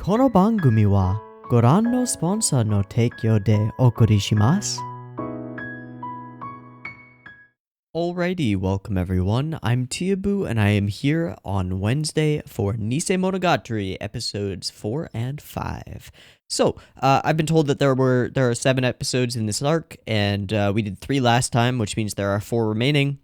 この番組はご覧のスポンサーの提供でお送りします。Alrighty, welcome everyone. I'm Teeaboo and I am here on Wednesday for Nisemonogatari episodes 4 and 5. So, I've been told that there are 7 episodes in this arc, and we did 3 last time, which means there are 4 remaining.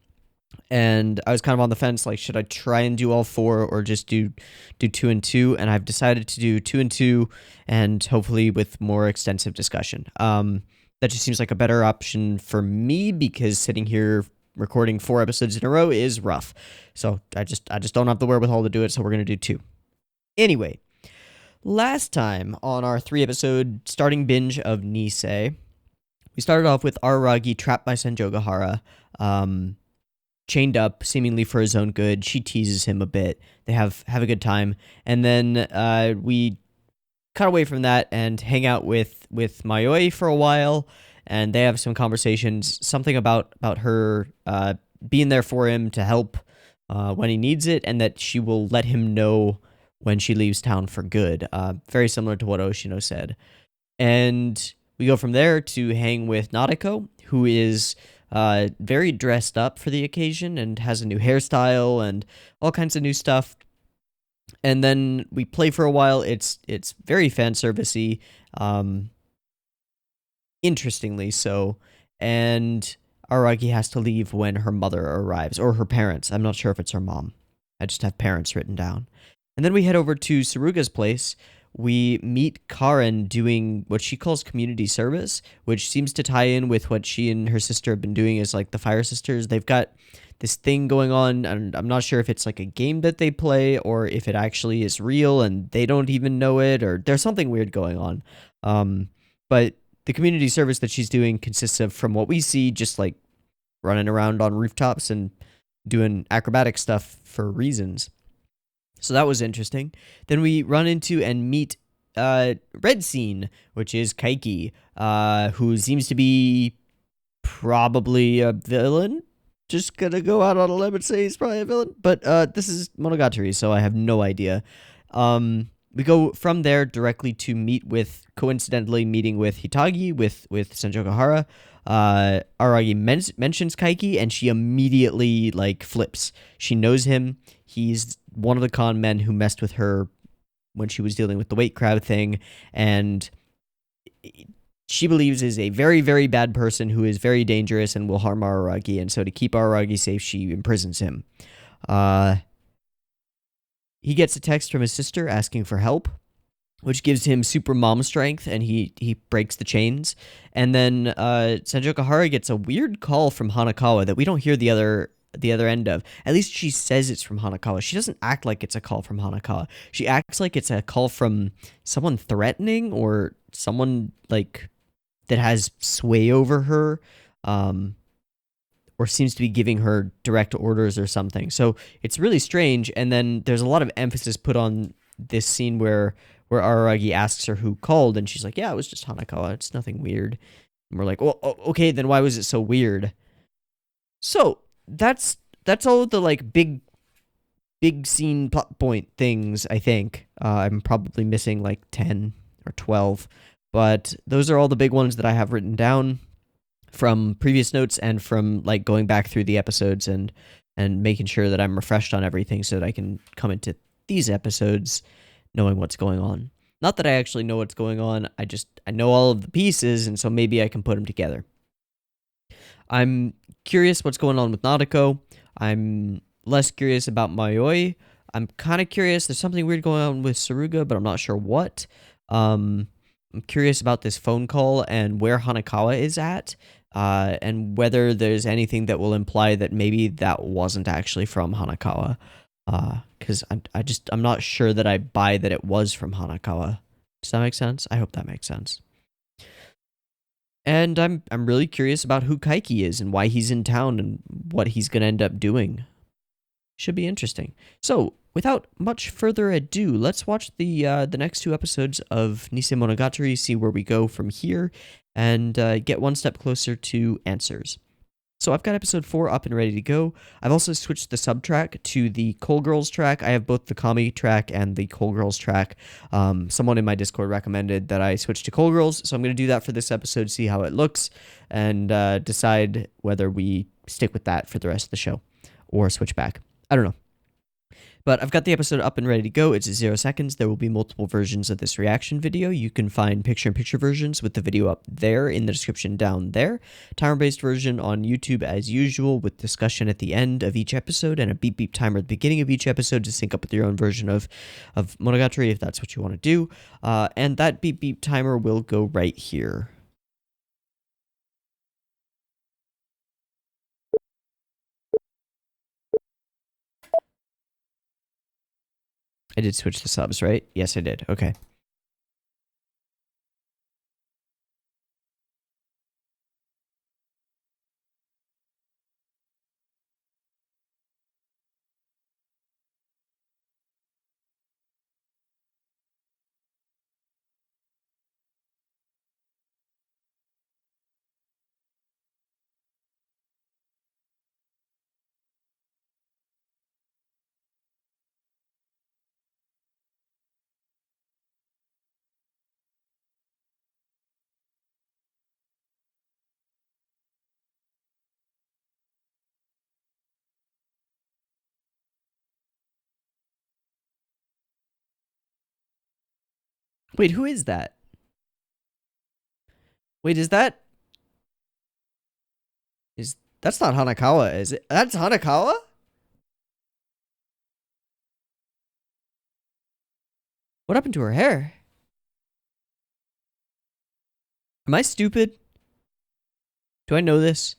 And I was kind of on the fence, like, should I try and do all 4 or just do 2 and 2? And I've decided to do 2 and 2, and hopefully with more extensive discussion. That just seems like a better option for me, because sitting here recording 4 episodes in a row is rough. So I just don't have the wherewithal to do it, so we're going to do 2. Anyway, last time on our 3-episode starting binge of Nisei, we started off with Araragi trapped by Senjogahara, chained up seemingly for his own good. She teases him a bit. They have a good time. And then we cut away from that and hang out with Mayoi for a while, and they have some conversations, something about her being there for him to help when he needs it, and that she will let him know when she leaves town for good. Very similar to what Oshino said. And we go from there to hang with Nadeko, who is very dressed up for the occasion and has a new hairstyle and all kinds of new stuff. And then we play for a while. It's very fan servicey, interestingly so. And Araragi has to leave when her mother arrives, or her parents. I'm not sure if it's her mom. I just have parents written down. And then we head over to Saruga's place. We meet Karen doing what she calls community service, which seems to tie in with what she and her sister have been doing as like the Fire Sisters. They've got this thing going on, and I'm not sure if it's like a game that they play or if it actually is real and they don't even know it, or there's something weird going on. But the community service that she's doing consists of, from what we see, just like running around on rooftops and doing acrobatic stuff for reasons. So that was interesting. Then we run into and meet Red Scene, which is Kaiki, who seems to be probably a villain. Just gonna go out on a limb and say he's probably a villain. But this is Monogatari, so I have no idea. We go from there directly to coincidentally meeting with Hitagi, with Senjogahara. Araragi mentions Kaiki, and she immediately, like, flips. She knows him. He's one of the con men who messed with her when she was dealing with the weight crowd thing, and she believes is a very, very bad person who is very dangerous and will harm Araragi, and so to keep Araragi safe, she imprisons him. He gets a text from his sister asking for help, which gives him super mom strength, and he breaks the chains. And then Senjogahara gets a weird call from Hanakawa that we don't hear the other end of. At least she says it's from Hanakawa. She doesn't act like it's a call from Hanakawa. She acts like it's a call from someone threatening, or someone like that has sway over her, or seems to be giving her direct orders or something. So it's really strange. And then there's a lot of emphasis put on this scene where Araragi asks her who called, and she's like, yeah, it was just Hanakawa. It's nothing weird. And we're like, well, okay, then why was it so weird? So that's all the like big scene plot point things, I think. I'm probably missing like 10 or 12, but those are all the big ones that I have written down from previous notes and from like going back through the episodes and making sure that I'm refreshed on everything so that I can come into these episodes knowing what's going on. Not that I actually know what's going on, I know all of the pieces, and so maybe I can put them together. I'm curious what's going on with Nadeko. I'm less curious about Mayoi. I'm kind of curious. There's something weird going on with Saruga, but I'm not sure what. I'm curious about this phone call and where Hanakawa is at, and whether there's anything that will imply that maybe that wasn't actually from Hanakawa. Because I'm not sure that I buy that it was from Hanakawa. Does that make sense? I hope that makes sense. And I'm really curious about who Kaiki is and why he's in town and what he's going to end up doing. Should be interesting. So, without much further ado, let's watch the next 2 episodes of Nisemonogatari, see where we go from here, and get one step closer to answers. So I've got episode 4 up and ready to go. I've also switched the sub track to the Cole Girls track. I have both the Kami track and the Cole Girls track. Someone in my Discord recommended that I switch to Cole Girls, so I'm going to do that for this episode, see how it looks, and decide whether we stick with that for the rest of the show or switch back. I don't know. But I've got the episode up and ready to go. It's 0 seconds. There will be multiple versions of this reaction video. You can find picture-in-picture versions with the video up there in the description down there. Timer-based version on YouTube as usual with discussion at the end of each episode and a beep beep timer at the beginning of each episode to sync up with your own version of Monogatari if that's what you want to do. And that beep beep timer will go right here. I did switch the subs, right? Yes, I did. Okay. Wait, who is that? Wait, that's not Hanakawa, is it? That's Hanakawa? What happened to her hair? Am I stupid? Do I know this?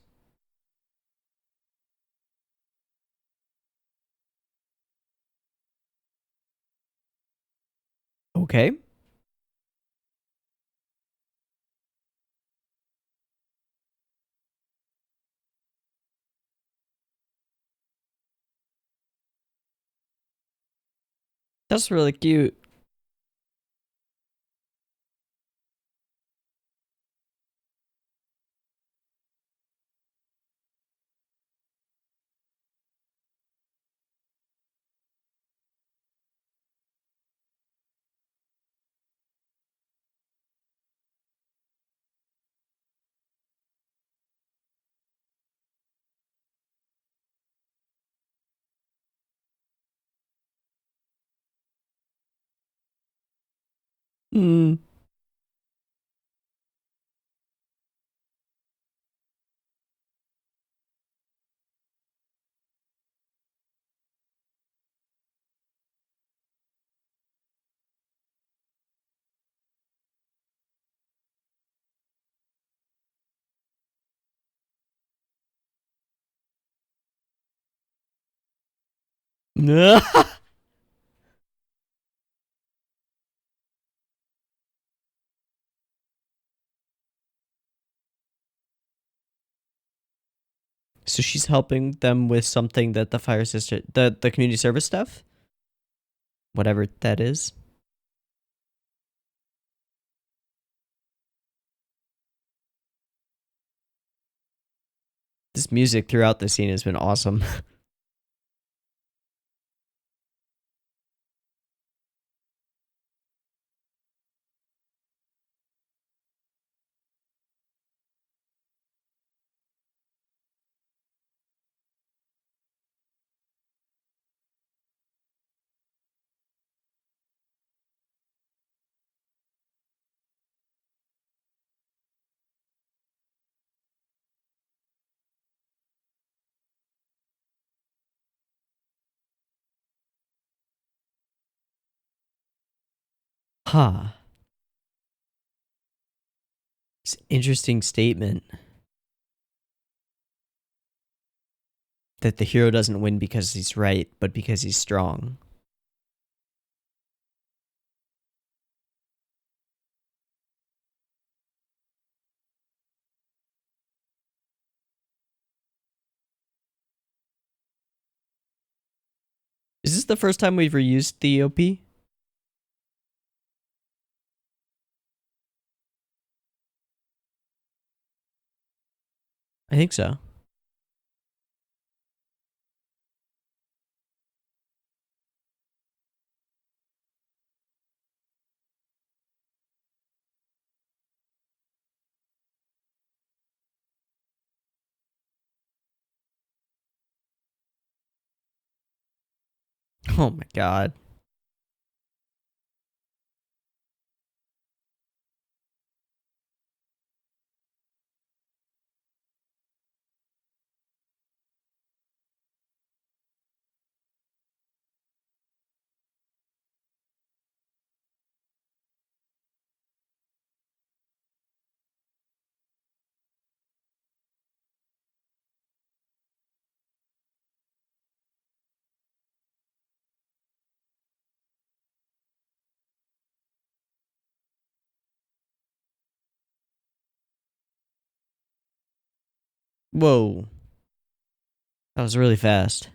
Okay. That's really cute. Hmm. So she's helping them with something that the fire sister, the community service stuff, whatever that is. This music throughout the scene has been awesome. Huh. It's an interesting statement that the hero doesn't win because he's right, but because he's strong. Is this the first time we've reused the OP? I think so. Oh my god. Whoa. That was really fast.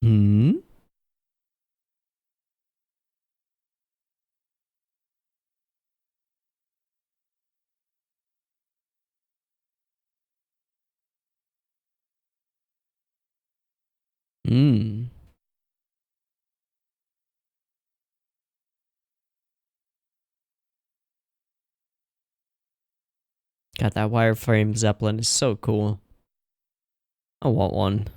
Hmm? Hmm. God, that wireframe Zeppelin is so cool. I want one.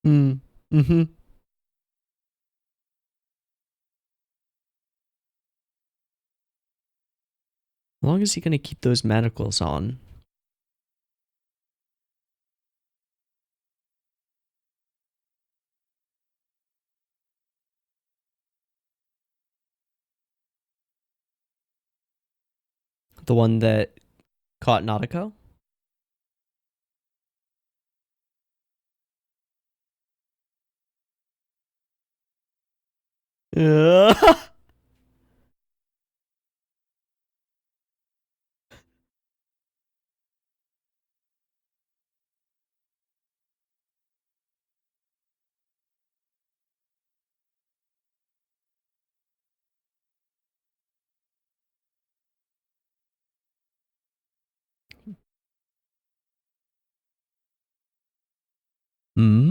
Hmm. Mm-hmm. How long is he gonna keep those manacles on? The one that caught Nautico? Yeah. Hmm?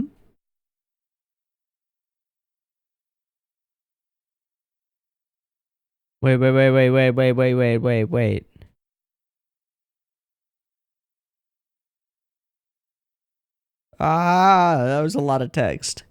Wait. Ah, that was a lot of text.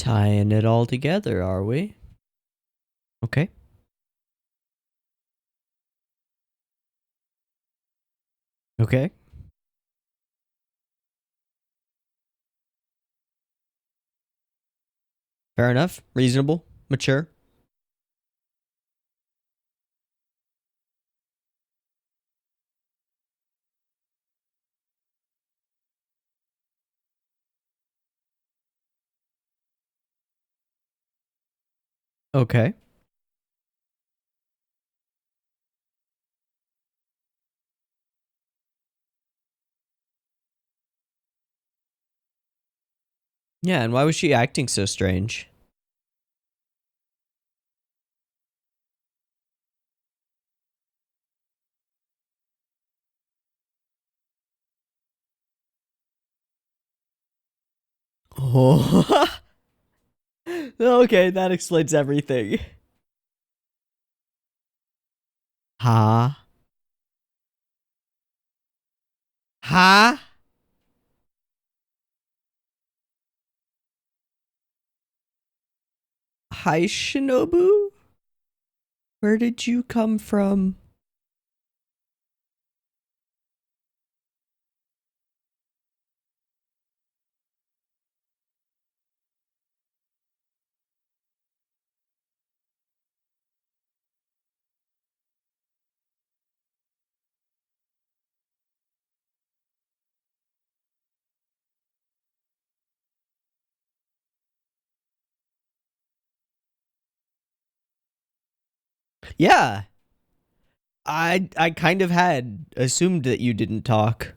Tying it all together, are we? Okay. Okay. Fair enough. Reasonable. Mature. Okay. Yeah, and why was she acting so strange? Oh. Okay, that explains everything. Ha. Ha? Hi, Shinobu? Where did you come from? Yeah, I kind of had assumed that you didn't talk.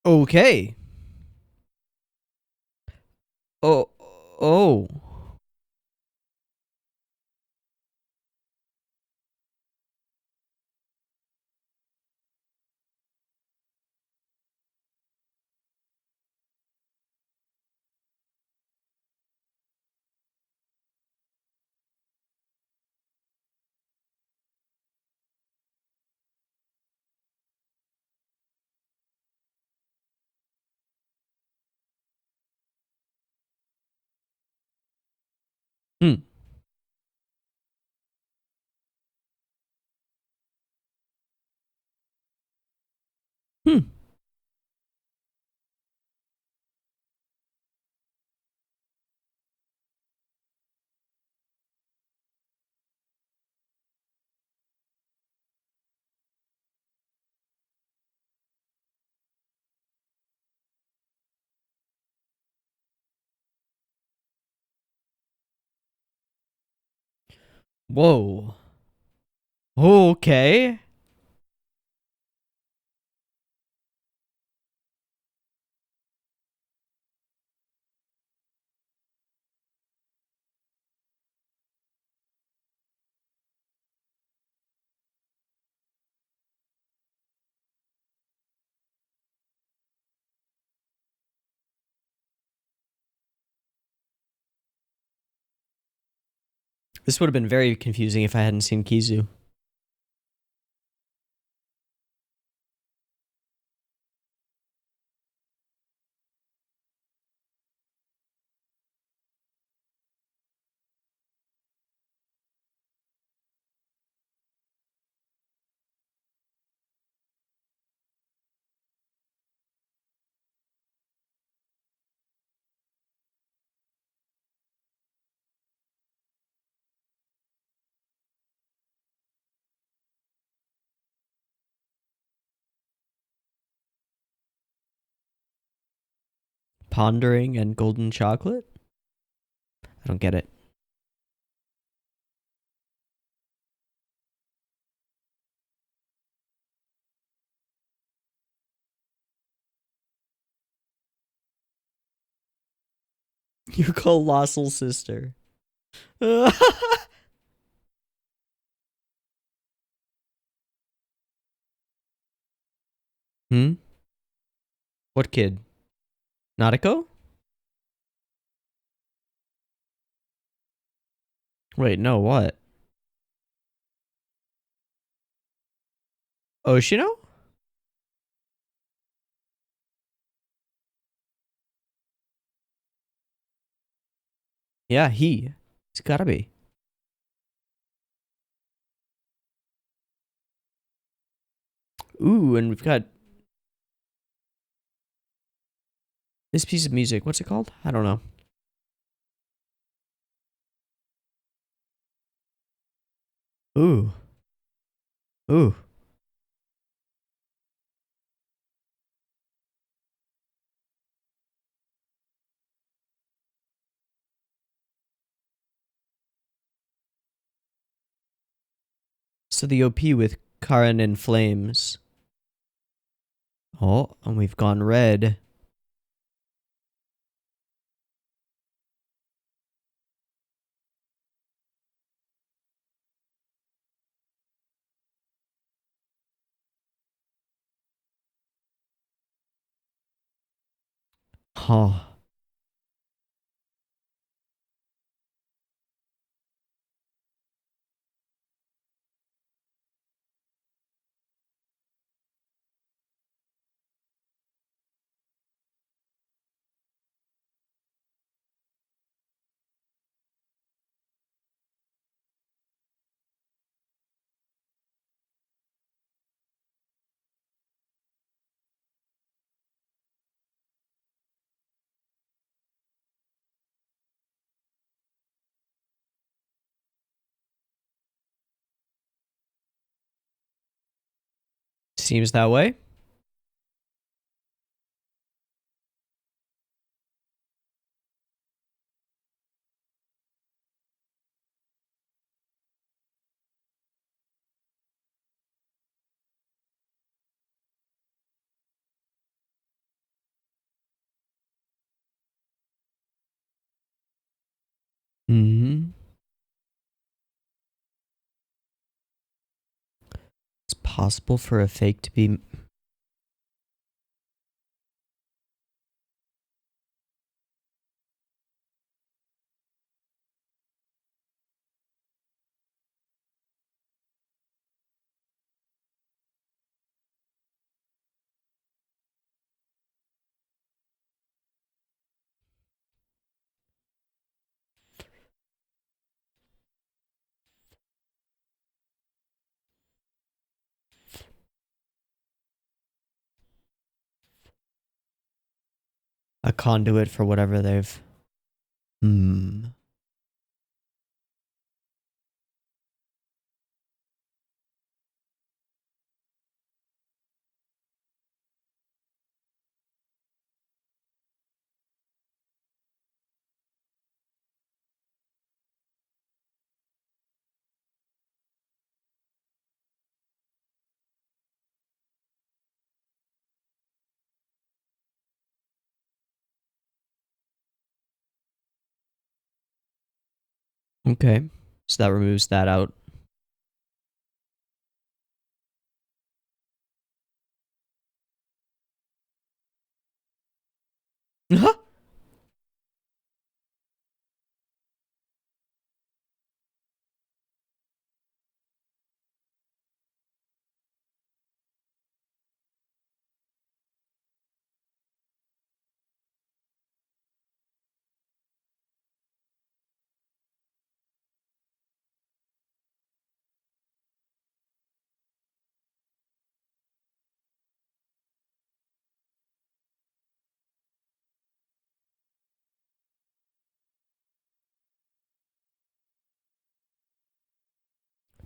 Okay. Oh, oh. Hmm. Hmm. Whoa. Okay. This would have been very confusing if I hadn't seen Kizu. pondering and golden chocolate? I don't get it. Your colossal sister. Hmm? What kid? Nautico? Wait, no, what? Oshino? Yeah, he. It's gotta be. Ooh, and we've got this piece of music. What's it called? I don't know. Ooh. Ooh. So the OP with Karen in flames. Oh, and we've gone red. Oh. Seems that way. Hmm. It's possible for a fake to be. A conduit for whatever they've. Hmm. Okay. So that removes that out.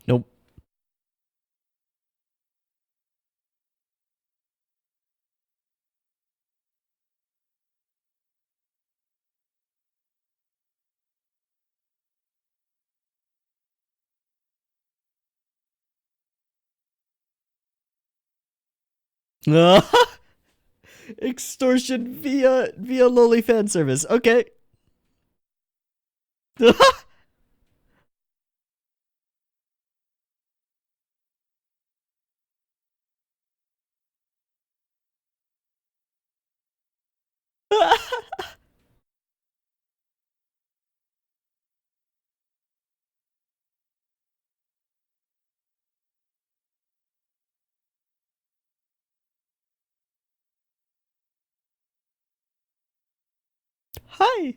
Nope. Extortion via lowly fan service. Okay. Hi.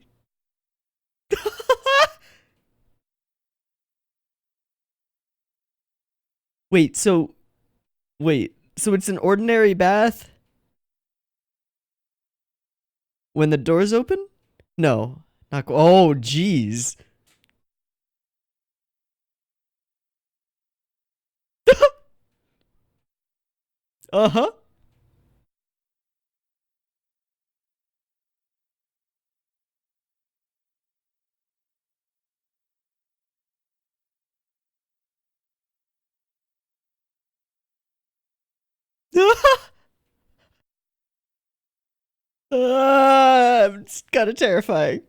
Wait, so so it's an ordinary bath when the door's open? No. Not oh jeez. Uh-huh. It's kind of terrifying.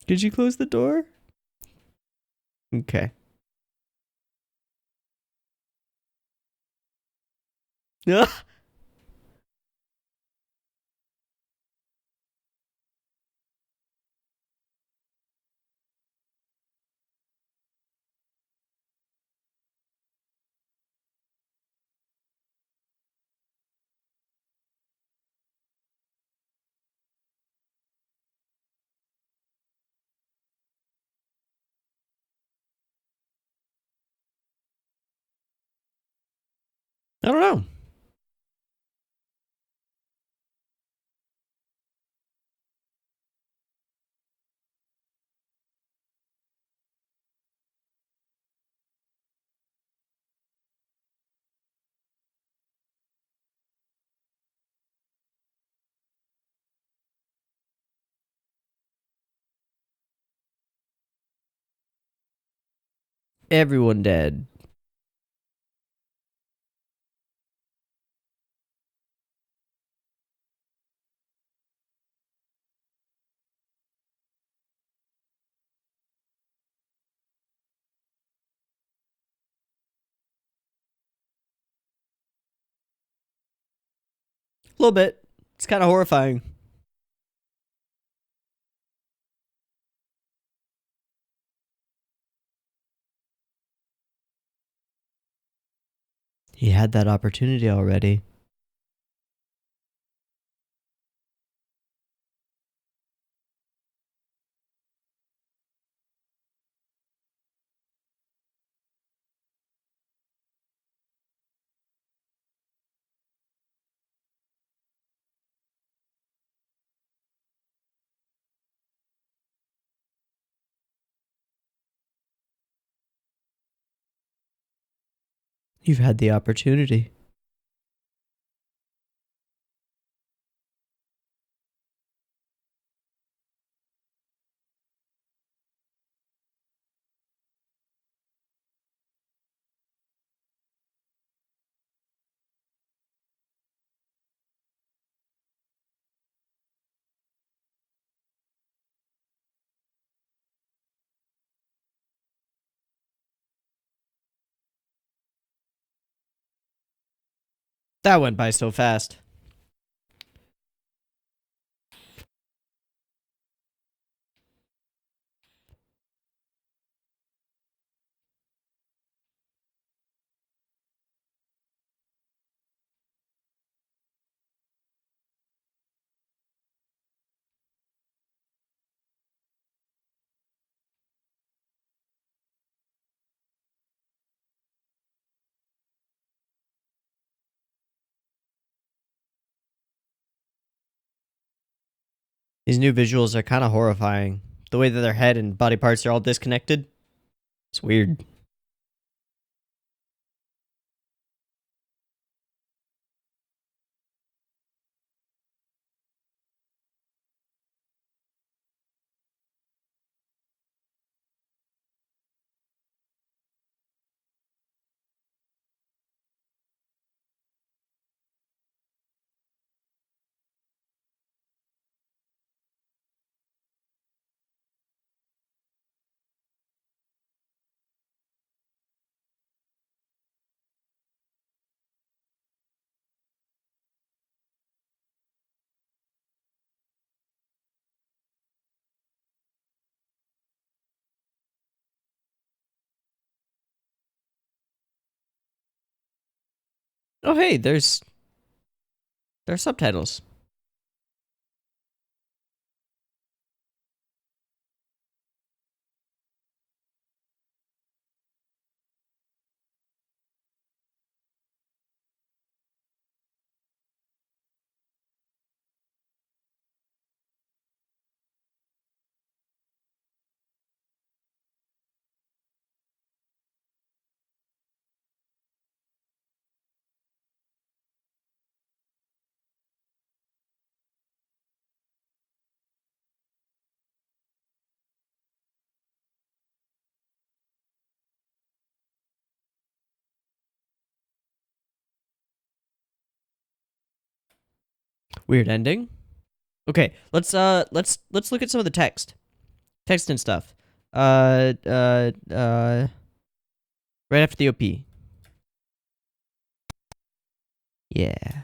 Did you close the door? Okay. I don't know. Everyone dead. A little bit. It's kind of horrifying. He had that opportunity already. You've had the opportunity. That went by so fast. These new visuals are kind of horrifying. The way that their head and body parts are all disconnected. It's weird. Oh, hey, there's subtitles. Weird ending. Okay, let's look at some of the text and stuff. Uh, uh, uh, right after the OP. Yeah,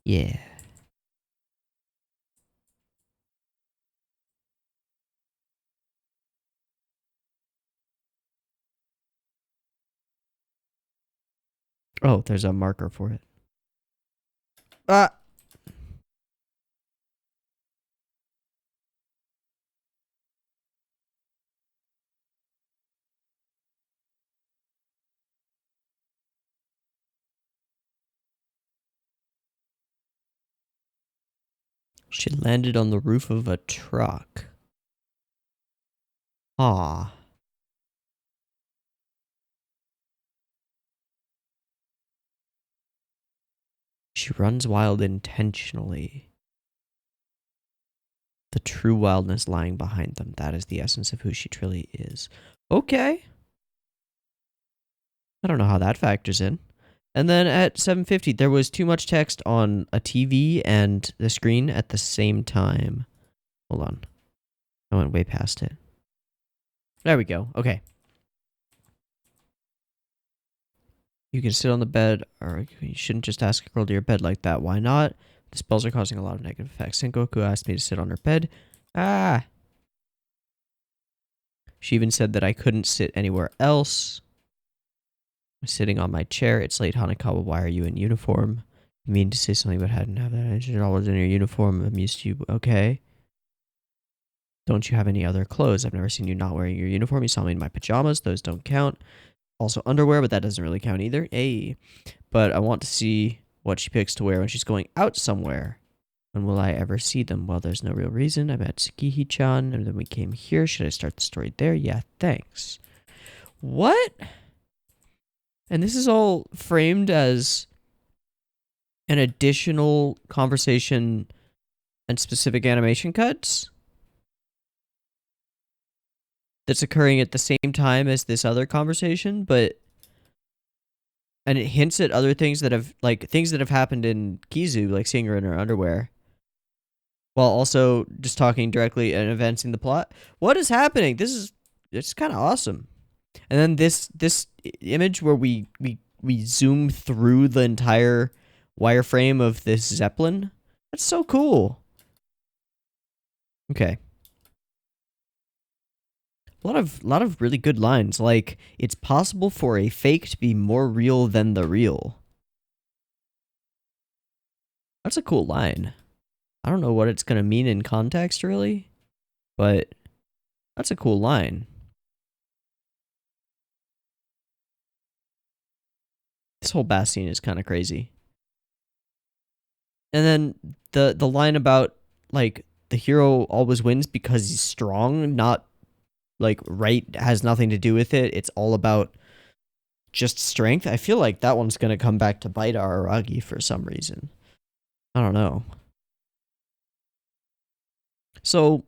yeah. Oh, there's a marker for it. Ah. She landed on the roof of a truck. Ah. She runs wild intentionally. The true wildness lying behind them. That is the essence of who she truly is. Okay. I don't know how that factors in. And then at 7:50, there was too much text on a TV and the screen at the same time. Hold on. I went way past it. There we go. Okay. You can sit on the bed, or you shouldn't just ask a girl to your bed like that. Why not? The spells are causing a lot of negative effects. Sengoku asked me to sit on her bed. Ah. She even said that I couldn't sit anywhere else. I'm sitting on my chair. It's late, Hanekawa. Why are you in uniform? You mean to say something but hadn't have that energy at all. Was in your uniform. I'm used to you. Okay. Don't you have any other clothes? I've never seen you not wearing your uniform. You saw me in my pajamas. Those don't count. Also underwear, but that doesn't really count either. Hey. But I want to see what she picks to wear when she's going out somewhere. When will I ever see them? Well, there's no real reason. I met Tsukiji-chan, and then we came here. Should I start the story there? Yeah, thanks. What? And this is all framed as an additional conversation and specific animation cuts that's occurring at the same time as this other conversation, and it hints at other things that have happened in Kizu, like seeing her in her underwear, while also just talking directly and advancing the plot. What is happening? It's kind of awesome. And then this image where we zoom through the entire wireframe of this Zeppelin. That's so cool. Okay. A lot of really good lines, like, it's possible for a fake to be more real than the real. That's a cool line. I don't know what it's going to mean in context, really, but that's a cool line. This whole bass scene is kind of crazy. And then the line about, like, the hero always wins because he's strong, not, like, right has nothing to do with it. It's all about just strength. I feel like that one's going to come back to bite Araragi for some reason. I don't know. So,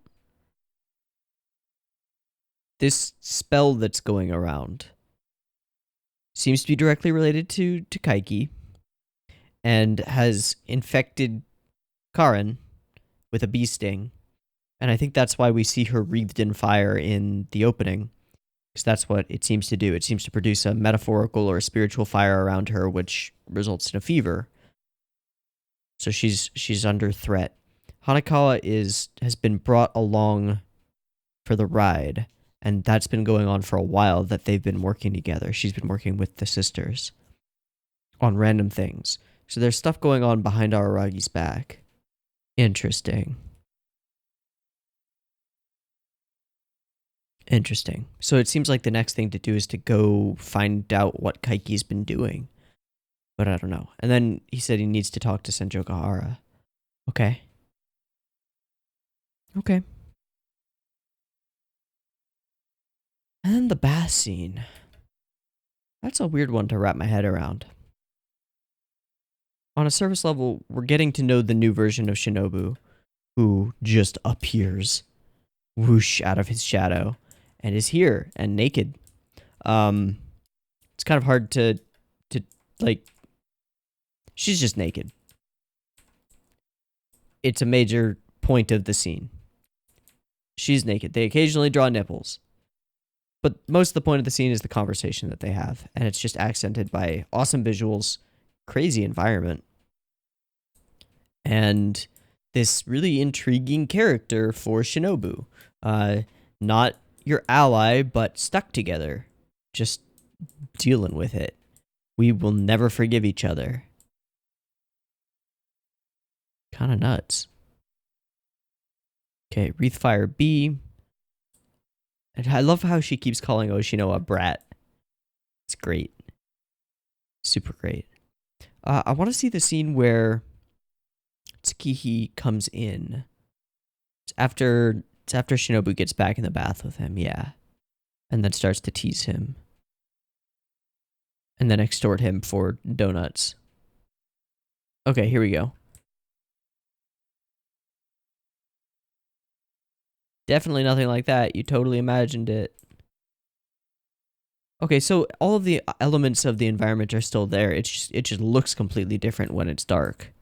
this spell that's going around seems to be directly related to Kaiki and has infected Karen with a bee sting. And I think that's why we see her wreathed in fire in the opening, because that's what it seems to do. It seems to produce a metaphorical or a spiritual fire around her, which results in a fever. So she's under threat. Hanekawa has been brought along for the ride, and that's been going on for a while, that they've been working together. She's been working with the sisters. on random things. So there's stuff going on behind Araragi's back. Interesting. Interesting. So it seems like the next thing to do is to go find out what Kaiki's been doing. But I don't know. And then he said he needs to talk to Senjokahara. Okay. Okay. And then the bath scene. That's a weird one to wrap my head around. On a surface level, we're getting to know the new version of Shinobu, who just appears, whoosh, out of his shadow, and is here and naked. It's kind of hard to like. She's just naked. It's a major point of the scene. She's naked. They occasionally draw nipples. But most of the point of the scene is the conversation that they have. And it's just accented by awesome visuals, crazy environment, and this really intriguing character for Shinobu. Not your ally, but stuck together. Just dealing with it. We will never forgive each other. Kind of nuts. Okay, Wreathfire B. And I love how she keeps calling Oshino a brat. It's great. Super great. I want to see the scene where TeeHee comes in. It's after Shinobu gets back in the bath with him, yeah. And then starts to tease him. And then extort him for donuts. Okay, here we go. Definitely nothing like that. You totally imagined it. Okay, so all of the elements of the environment are still there. It just looks completely different when it's dark.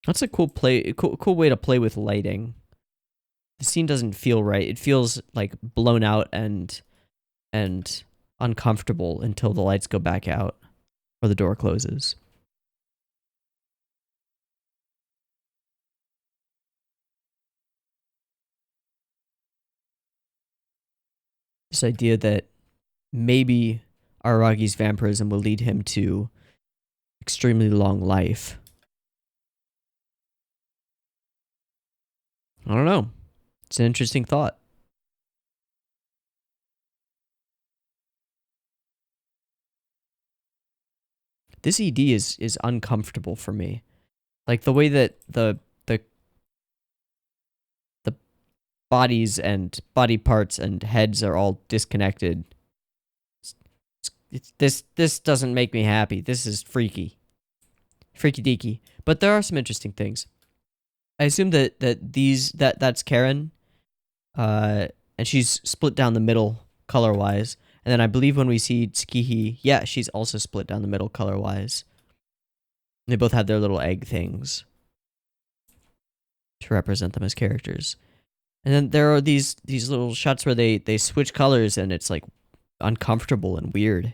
That's a cool way to play with lighting. The scene doesn't feel right. It feels like blown out and uncomfortable until the lights go back out or the door closes. This idea that maybe Aragi's vampirism will lead him to extremely long life. I don't know. It's an interesting thought. This ED is uncomfortable for me. Like the way that the bodies and body parts and heads are all disconnected. This doesn't make me happy. This is freaky. Freaky deaky. But there are some interesting things. I assume that's Karen. And she's split down the middle color-wise. And then I believe when we see TeeHee, yeah, she's also split down the middle color-wise. They both have their little egg things to represent them as characters. And then there are these little shots where they switch colors and it's like uncomfortable and weird.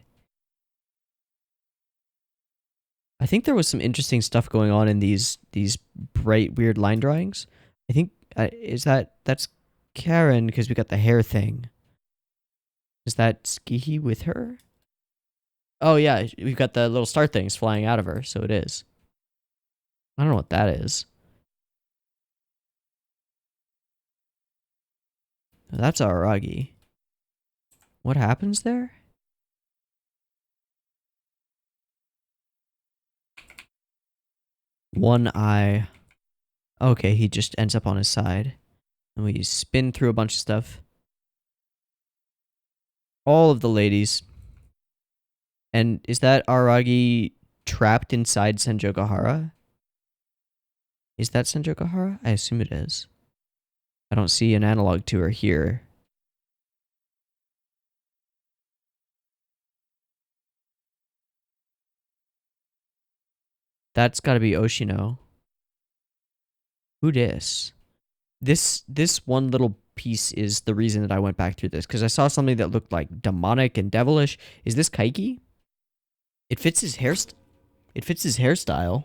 I think there was some interesting stuff going on in these bright weird line drawings. I think that's Karen because we got the hair thing. Is that TeeHee with her? Oh yeah, we've got the little star things flying out of her, so it is. I don't know what that is. That's Aragi. What happens there? One eye. Okay, he just ends up on his side. And we spin through a bunch of stuff. All of the ladies. And is that Aragi trapped inside Senjokahara? Is that Senjokahara? I assume it is. I don't see an analog to her here. That's gotta be Oshino. Who dis? This one little piece is the reason that I went back through this, because I saw something that looked like demonic and devilish. Is this Kaiki? It fits his hairstyle,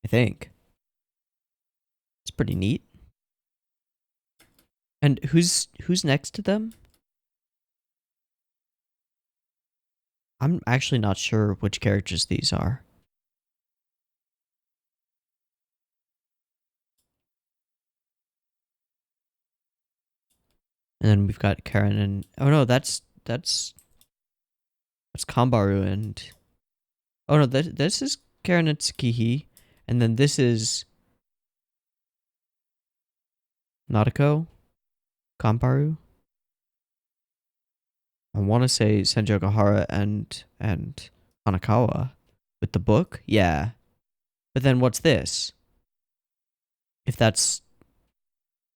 I think. It's pretty neat. And who's next to them? I'm actually not sure which characters these are. And then we've got Karen and oh no, that's Kambaru and oh no, this is Karen and Tsukihi, and then this is Nadako, Kambaru. I want to say Senjogahara and Hanakawa with the book. Yeah, but then what's this? If that's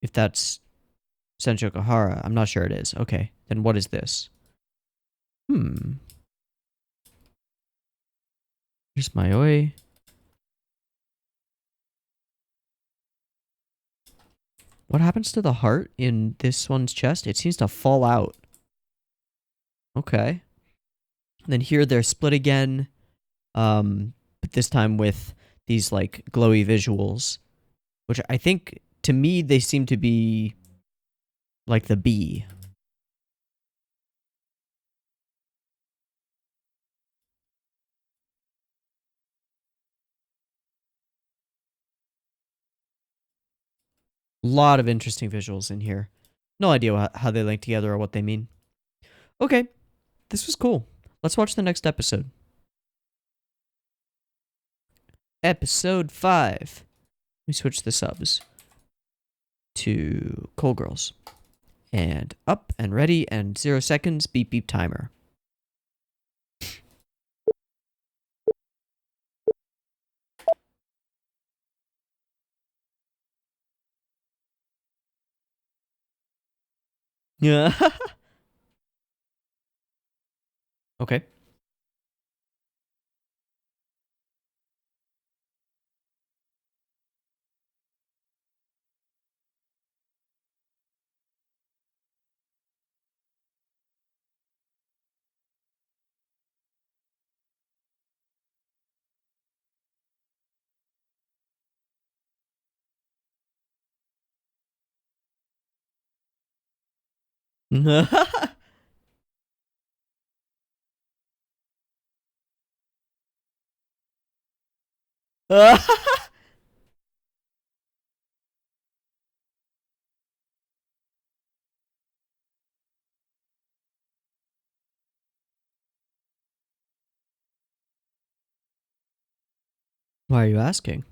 if that's Senjogahara, I'm not sure it is. Okay, then what is this? Hmm. Here's Mayoi. What happens to the heart in this one's chest? It seems to fall out. Okay. And then here they're split again. But this time with these like glowy visuals, which I think to me they seem to be like the bee. A lot of interesting visuals in here. No idea how they link together or what they mean. Okay, this was cool. Let's watch the next episode. Episode 5. We switch the subs to Coal Girls. And up and ready and 0 seconds, beep beep timer. Yeah. Okay. Why are you asking?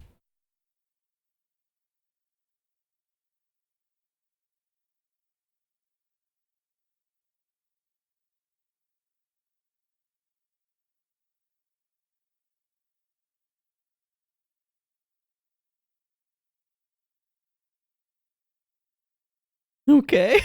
Okay.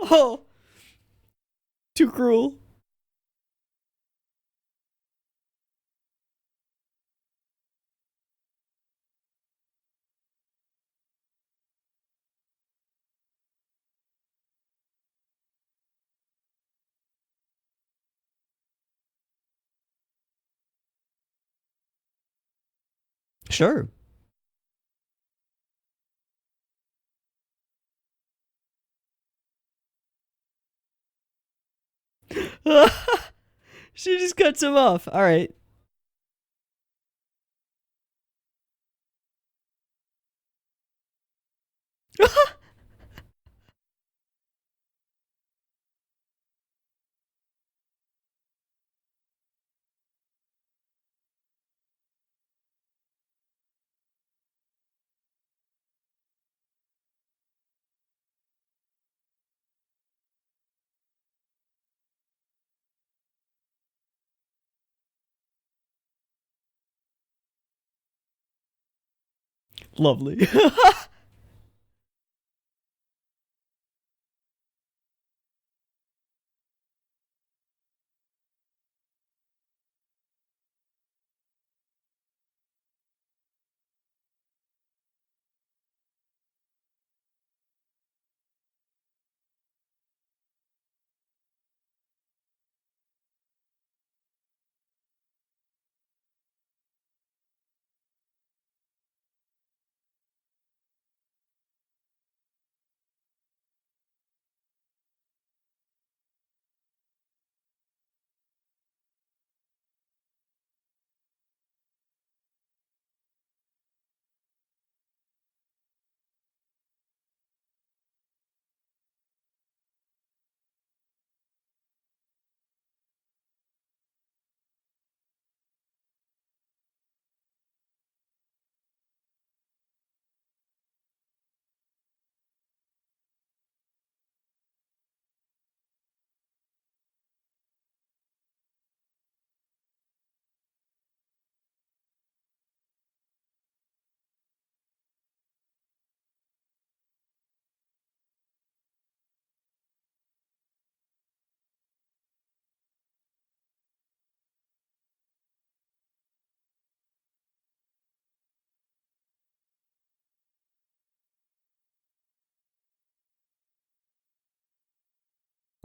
Oh, too cruel. Sure. She just cuts him off. All right. Lovely.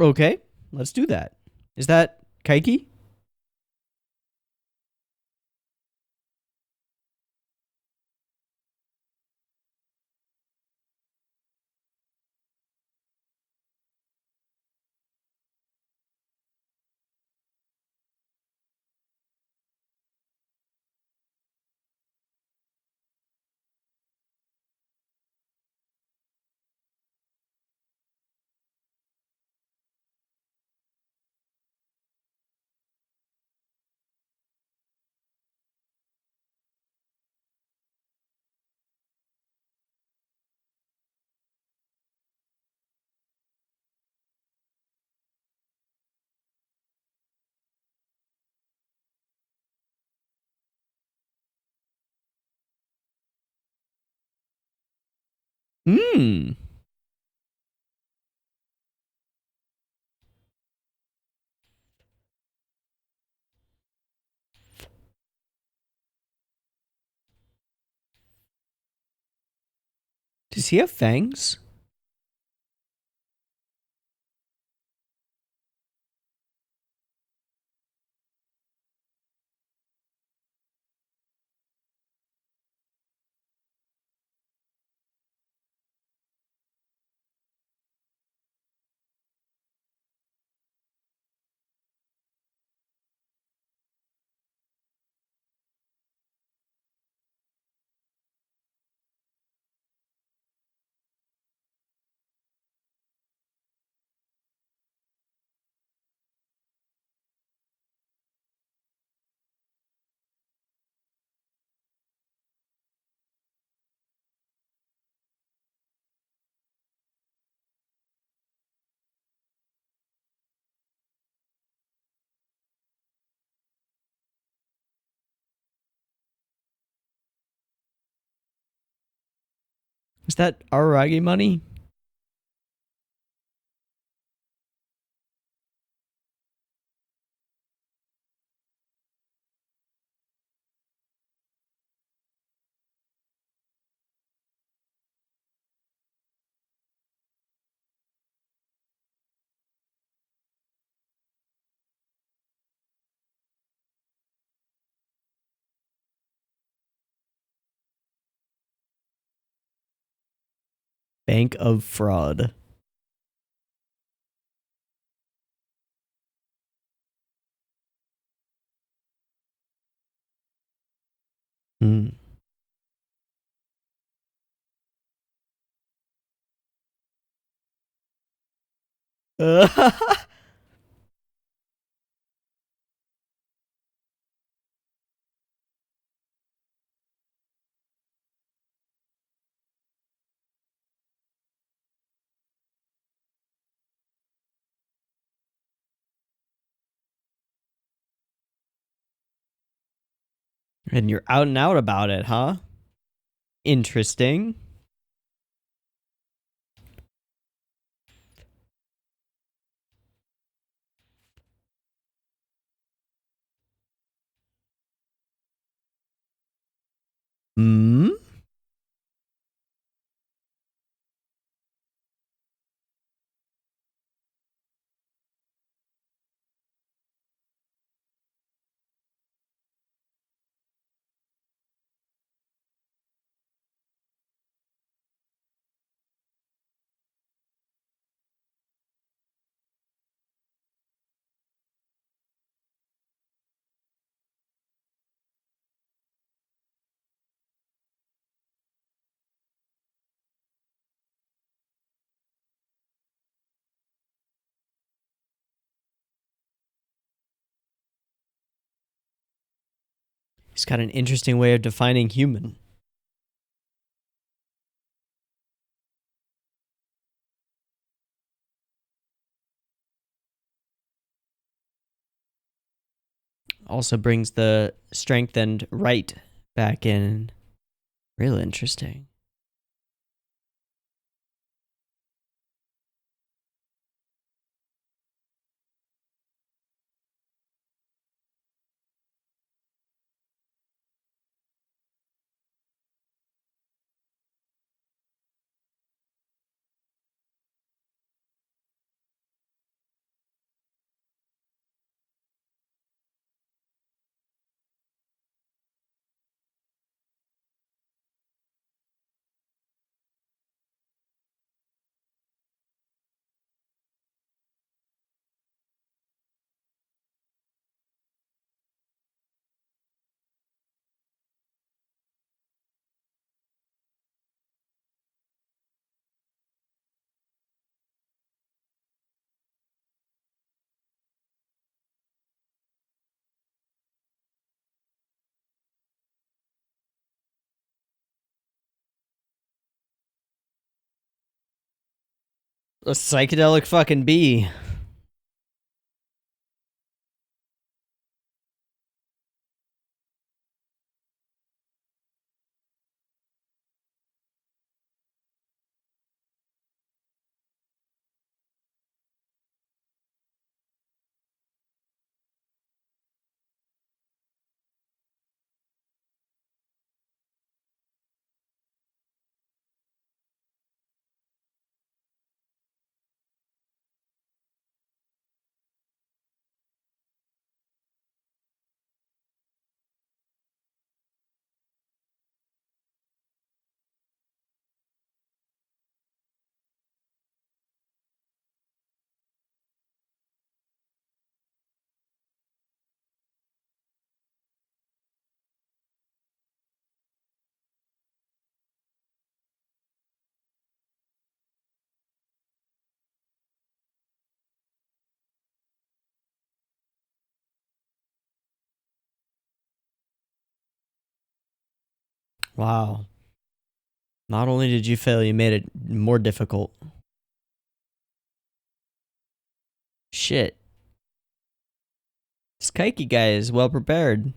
Okay, let's do that. Is that Kaiki? Hmm. Does he have fangs? Is that Araragi money? Bank of fraud. And you're out and out about it, huh? Interesting. Hmm? He's got an interesting way of defining human. Also brings the strength and right back in. Real interesting. A psychedelic fucking bee. Wow. Not only did you fail, you made it more difficult. Shit. This Saiki guy is well prepared.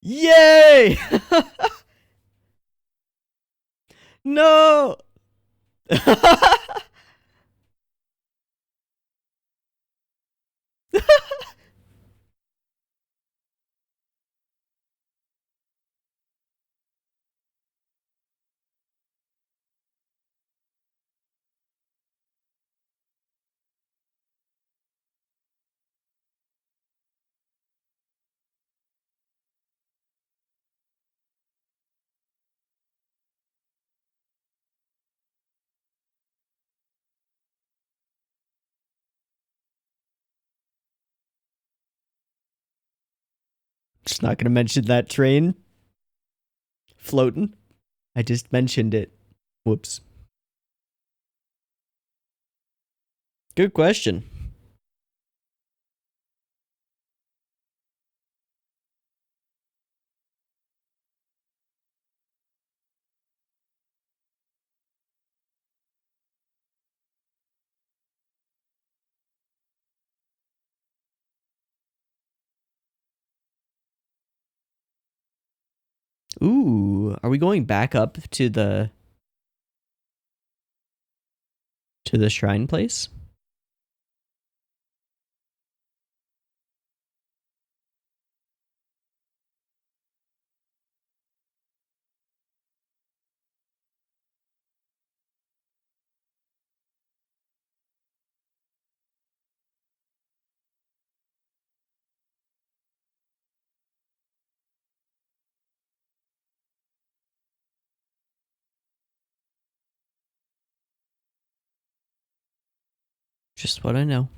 Yay! No! Just not gonna mention that train floating. I just mentioned it. Whoops. Good question. Ooh, are we going back up to the shrine place? Just what I know.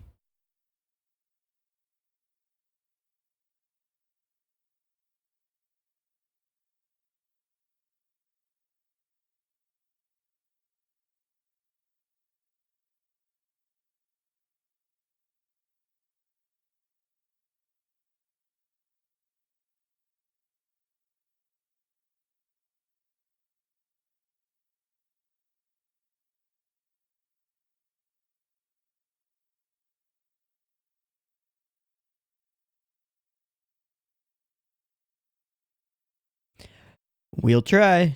We'll try.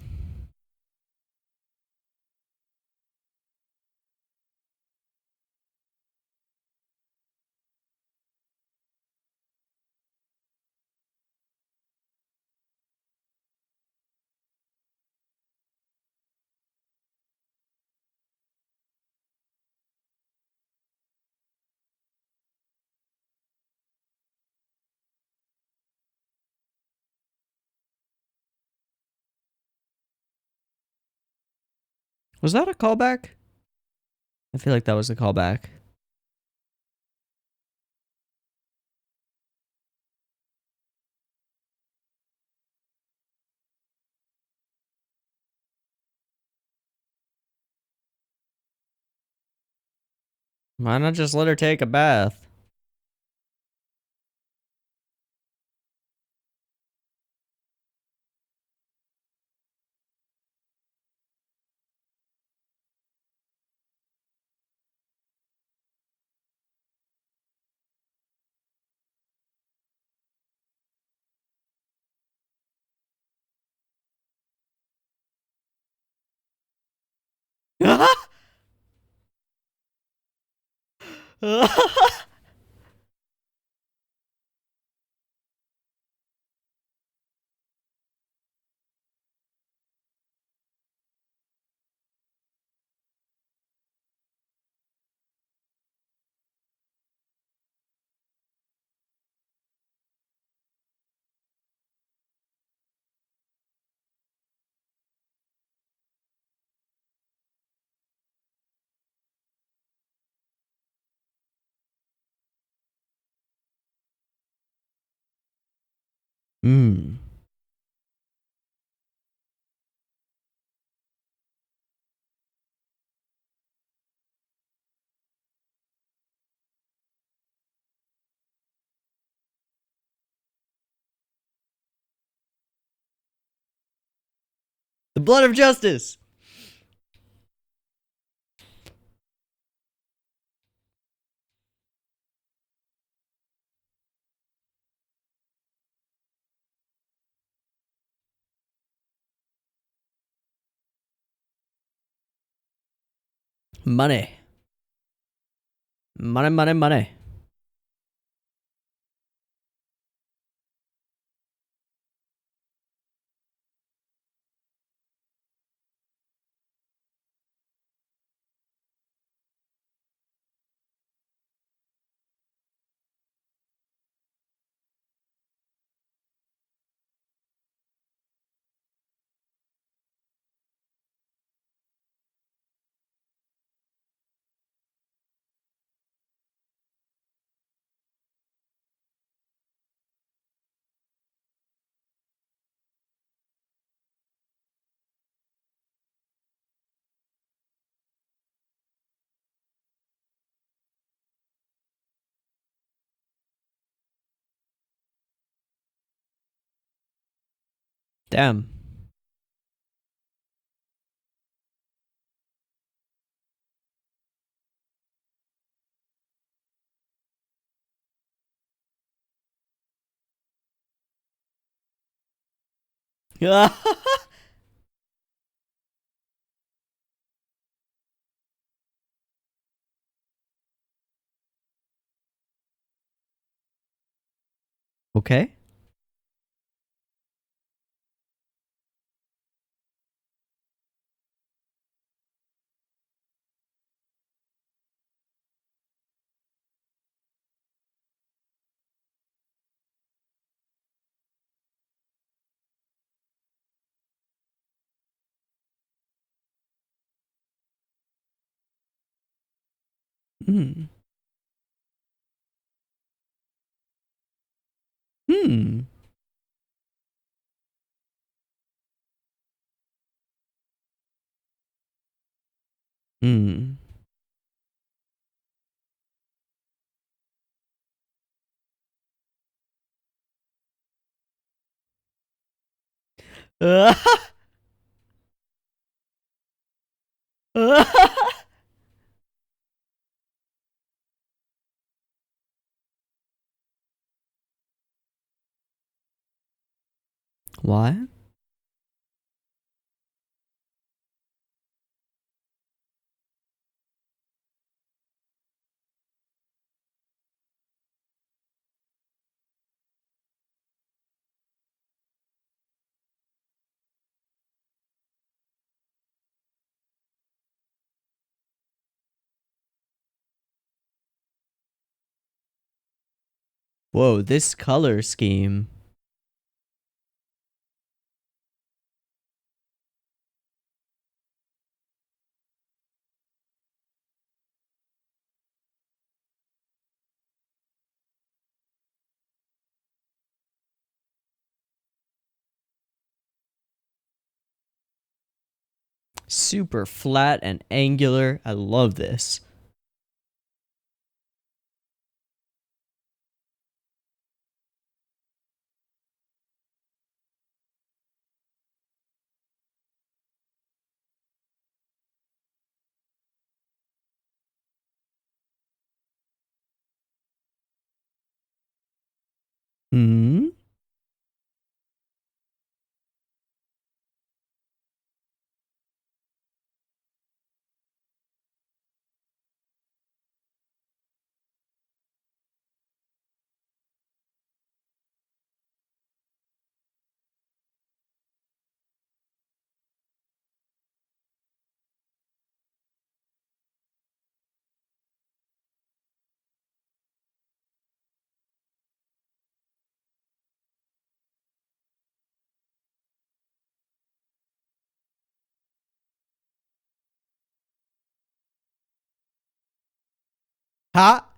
Was that a callback? I feel like that was a callback. Why not just let her take a bath? Hmm. The blood of justice. Money. Money, money, money. Damn. Okay. Hmm. Hmm. Hmm. Why? Whoa, this color scheme. Super flat and angular. I love this. Hmm. Ha!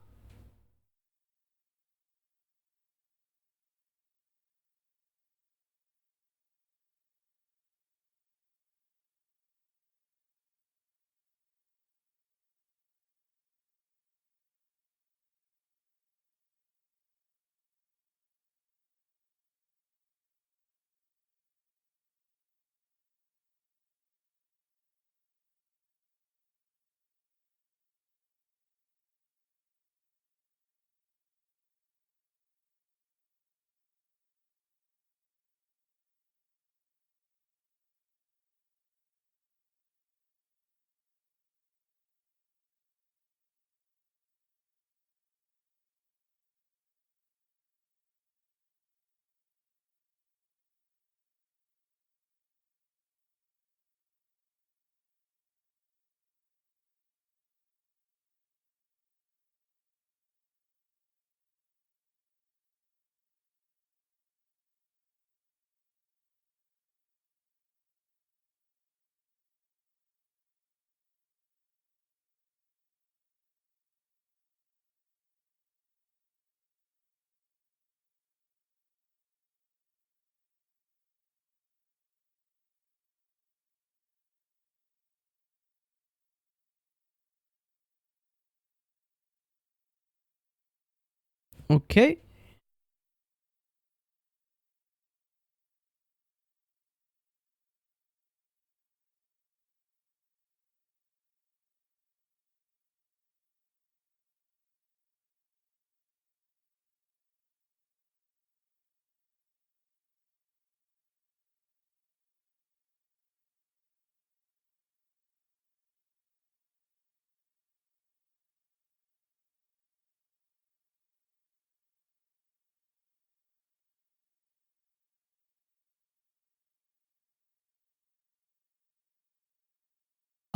Okay.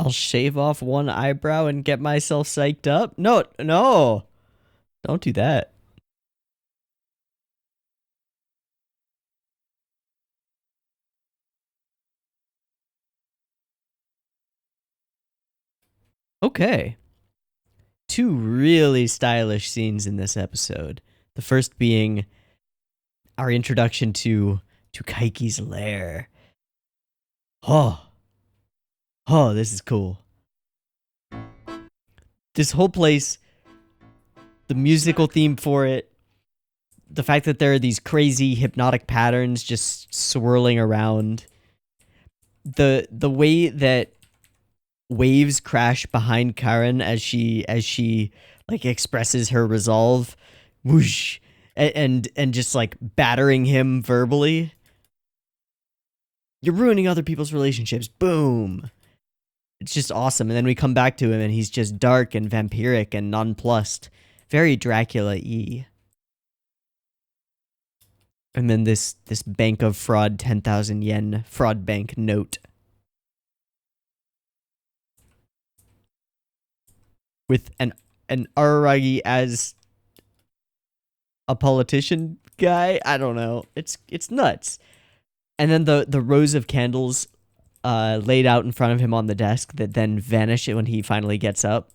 I'll shave off one eyebrow and get myself psyched up. No, no, don't do that. Okay. Two really stylish scenes in this episode. The first being our introduction to Kaiki's lair. Oh, oh, this is cool. This whole place, the musical theme for it, the fact that there are these crazy hypnotic patterns just swirling around, the way that waves crash behind Karen as she like expresses her resolve, whoosh, and just like battering him verbally. You're ruining other people's relationships. Boom. It's just awesome. And then we come back to him and he's just dark and vampiric and nonplussed. Very Dracula-y. And then this bank of fraud 10,000 yen fraud bank note. With an Araragi as a politician guy. I don't know. It's nuts. And then the rows of candles laid out in front of him on the desk that then vanish when he finally gets up.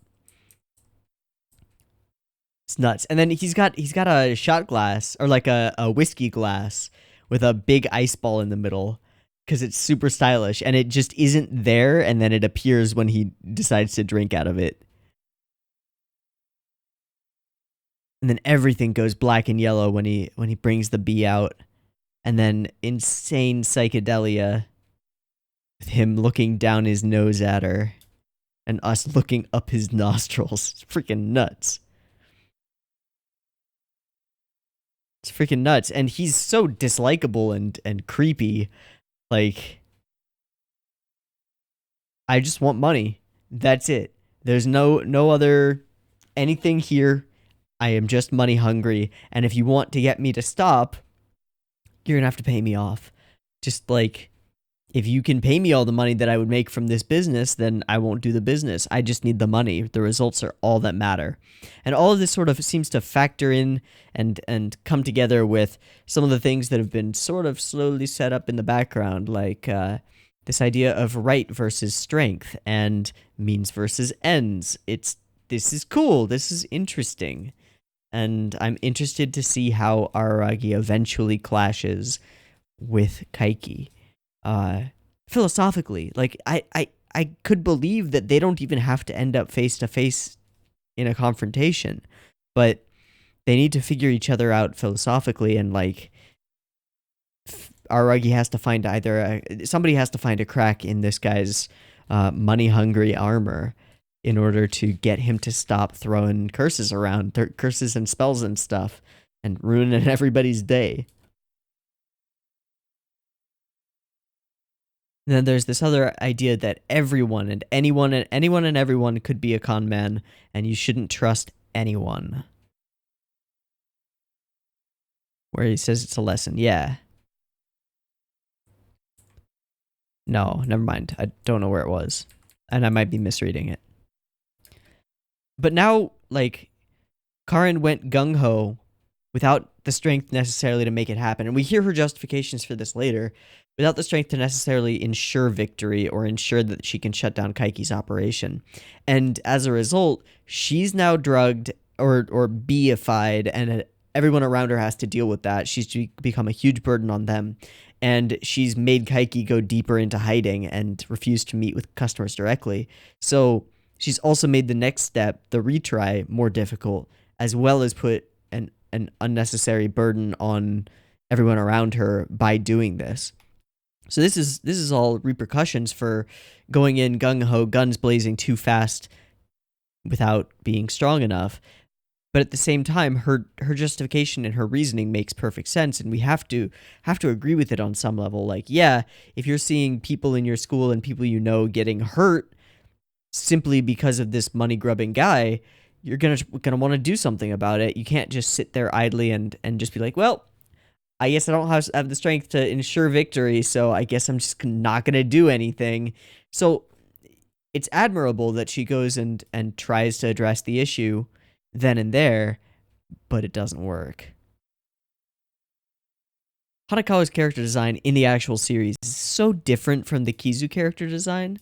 It's nuts. And then he's got a shot glass or like a whiskey glass with a big ice ball in the middle because it's super stylish and it just isn't there and then it appears when he decides to drink out of it. And then everything goes black and yellow when he brings the bee out. And then insane psychedelia with him looking down his nose at her and us looking up his nostrils. It's freaking nuts. It's freaking nuts. And he's so dislikable and creepy. Like, I just want money. That's it. There's no other anything here. I am just money hungry. And if you want to get me to stop, you're going to have to pay me off. Just like, if you can pay me all the money that I would make from this business, then I won't do the business. I just need the money. The results are all that matter. And all of this sort of seems to factor in and come together with some of the things that have been sort of slowly set up in the background, like this idea of right versus strength and means versus ends. This is cool. This is interesting. And I'm interested to see how Araragi eventually clashes with Kaiki. Philosophically, like I could believe that they don't even have to end up face to face in a confrontation, but they need to figure each other out philosophically, and like Araragi has to find somebody has to find a crack in this guy's money hungry armor in order to get him to stop throwing curses around, curses and spells and stuff, and ruining everybody's day. And then there's this other idea that everyone and anyone and everyone could be a con man, and you shouldn't trust anyone. Where he says it's a lesson. Yeah. No, never mind. I don't know where it was. And I might be misreading it. But now, like, Karen went gung-ho without the strength necessarily to make it happen. And we hear her justifications for this later, without the strength to necessarily ensure victory or ensure that she can shut down Kaiki's operation. And as a result, she's now drugged or beified, and everyone around her has to deal with that. She's become a huge burden on them. And she's made Kaiki go deeper into hiding and refuse to meet with customers directly. So she's also made the next step, the retry, more difficult, as well as put an unnecessary burden on everyone around her by doing this. So this is all repercussions for going in gung-ho, guns blazing too fast without being strong enough. But at the same time, her justification and her reasoning makes perfect sense, and we have to agree with it on some level. Like, yeah, if you're seeing people in your school and people you know getting hurt simply because of this money-grubbing guy, you're gonna want to do something about it. You can't just sit there idly and just be like, well, I guess I don't have the strength to ensure victory, so I guess I'm just not gonna do anything. So it's admirable that she goes and tries to address the issue then and there, but it doesn't work. Hanakawa's character design in the actual series is so different from the Kizu character design.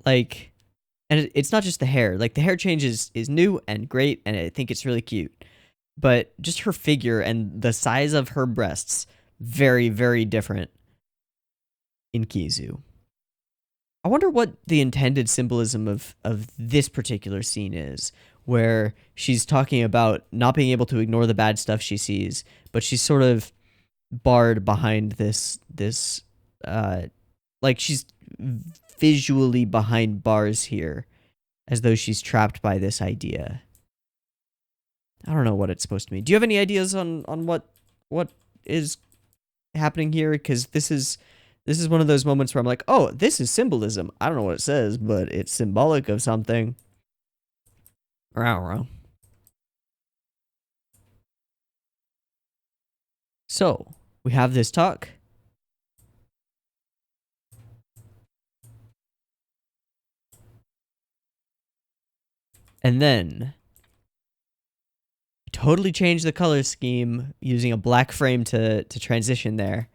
Like, and it's not just the hair. Like, the hair change is new and great, and I think it's really cute. But just her figure and the size of her breasts, very, very different in Kizu. I wonder what the intended symbolism of this particular scene is, where she's talking about not being able to ignore the bad stuff she sees, but she's sort of barred behind this like she's visually behind bars here, as though she's trapped by this idea. I don't know what it's supposed to mean. Do you have any ideas on what is happening here? Because this is one of those moments where I'm like, oh, this is symbolism. I don't know what it says, but it's symbolic of something. Or I don't know. So, we have this talk. And then totally change the color scheme using a black frame to transition there.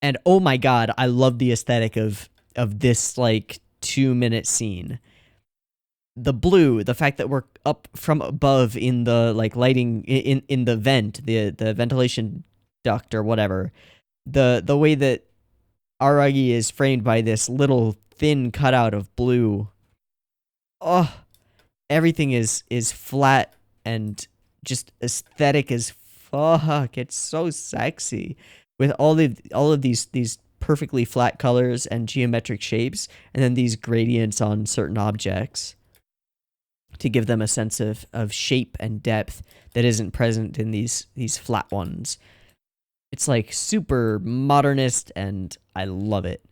And oh my god, I love the aesthetic of this like 2-minute scene. The blue, the fact that we're up from above in the like lighting in the vent, the ventilation duct or whatever. The way that Aragi is framed by this little thin cutout of blue. Oh, everything is flat and just aesthetic as fuck. It's so sexy with all of these perfectly flat colors and geometric shapes, and then these gradients on certain objects to give them a sense of shape and depth that isn't present in these flat ones. It's like super modernist, and I love it.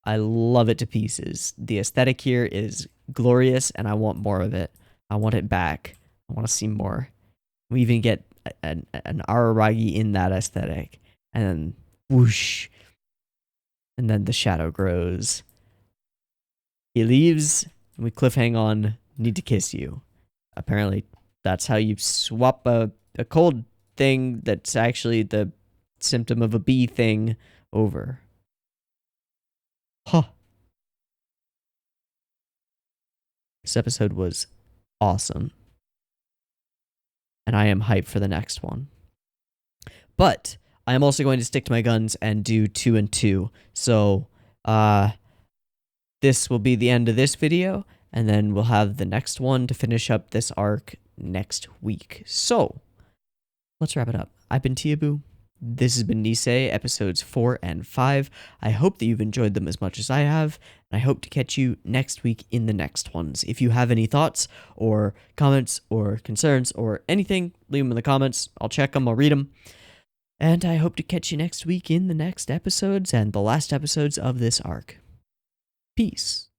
I love it to pieces. The aesthetic here is glorious, and I want more of it. I want it back. I want to see more. We even get an Araragi in that aesthetic. And then whoosh. And then the shadow grows. He leaves, and we cliffhang on, need to kiss you. Apparently, that's how you swap a cold thing that's actually the symptom of a bee thing over. Huh. This episode was awesome. And I am hyped for the next one. But I am also going to stick to my guns and do 2 and 2. So, this will be the end of this video, and then we'll have the next one to finish up this arc next week. So, let's wrap it up. I've been Teeaboo. This has been Nisei, episodes 4 and 5. I hope that you've enjoyed them as much as I have, and I hope to catch you next week in the next ones. If you have any thoughts or comments or concerns or anything, leave them in the comments. I'll check them, I'll read them. And I hope to catch you next week in the next episodes and the last episodes of this arc. Peace.